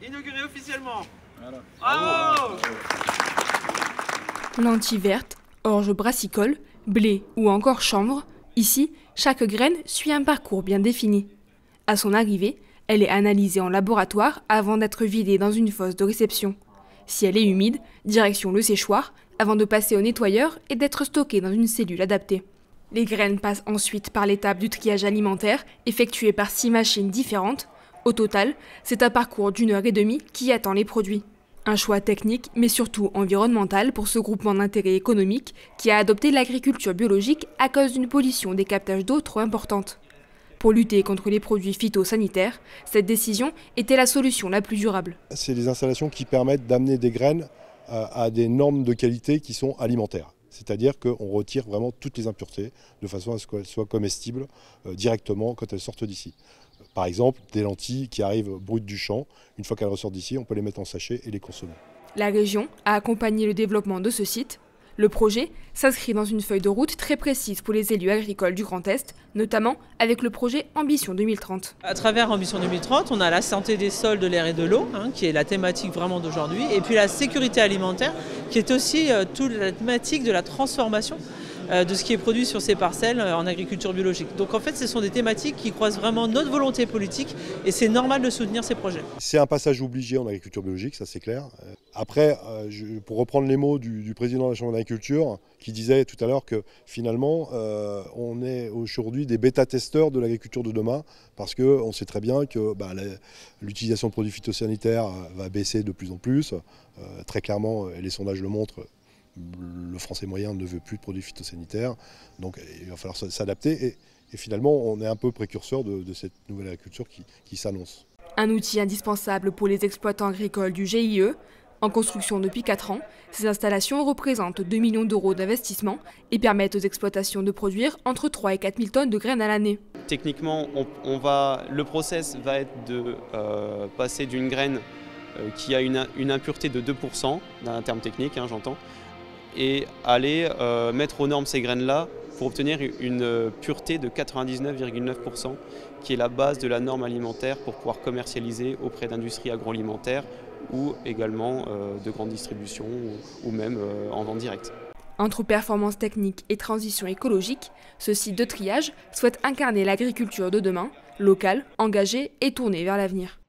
inauguré officiellement. Voilà. Bravo. Lentilles vertes, orge brassicole, blé ou encore chanvre, ici, chaque graine suit un parcours bien défini. À son arrivée, elle est analysée en laboratoire avant d'être vidée dans une fosse de réception. Si elle est humide, direction le séchoir, avant de passer au nettoyeur et d'être stockée dans une cellule adaptée. Les graines passent ensuite par l'étape du triage alimentaire, effectué par 6 machines différentes. Au total, c'est un parcours d'1h30 qui attend les produits. Un choix technique, mais surtout environnemental pour ce groupement d'intérêt économique qui a adopté l'agriculture biologique à cause d'une pollution des captages d'eau trop importante. Pour lutter contre les produits phytosanitaires, cette décision était la solution la plus durable. C'est des installations qui permettent d'amener des graines à des normes de qualité qui sont alimentaires. C'est-à-dire qu'on retire vraiment toutes les impuretés de façon à ce qu'elles soient comestibles directement quand elles sortent d'ici. Par exemple, des lentilles qui arrivent brutes du champ, une fois qu'elles ressortent d'ici, on peut les mettre en sachet et les consommer. La région a accompagné le développement de ce site. Le projet s'inscrit dans une feuille de route très précise pour les élus agricoles du Grand Est, notamment avec le projet Ambition 2030. À travers Ambition 2030, on a la santé des sols, de l'air et de l'eau, qui est la thématique vraiment d'aujourd'hui, et puis la sécurité alimentaire, qui est aussi toute la thématique de la transformation de ce qui est produit sur ces parcelles en agriculture biologique. Donc en fait, ce sont des thématiques qui croisent vraiment notre volonté politique et c'est normal de soutenir ces projets. C'est un passage obligé en agriculture biologique, ça c'est clair. Après, pour reprendre les mots du président de la Chambre d'agriculture, qui disait tout à l'heure que finalement, on est aujourd'hui des bêta-testeurs de l'agriculture de demain, parce qu'on sait très bien que l'utilisation de produits phytosanitaires va baisser de plus en plus. Très clairement, les sondages le montrent, le Français moyen ne veut plus de produits phytosanitaires, donc il va falloir s'adapter et finalement on est un peu précurseur de cette nouvelle agriculture qui s'annonce. Un outil indispensable pour les exploitants agricoles du GIE. En construction depuis 4 ans, ces installations représentent 2 millions d'euros d'investissement et permettent aux exploitations de produire entre 3 et 4 000 tonnes de graines à l'année. Techniquement, le process va être de passer d'une graine qui a une impureté de 2%, d'un terme technique, j'entends, et aller mettre aux normes ces graines-là pour obtenir une pureté de 99,9%, qui est la base de la norme alimentaire pour pouvoir commercialiser auprès d'industries agroalimentaires ou également de grandes distributions ou même en vente directe. Entre performance technique et transition écologique, ce site de triage souhaite incarner l'agriculture de demain, locale, engagée et tournée vers l'avenir.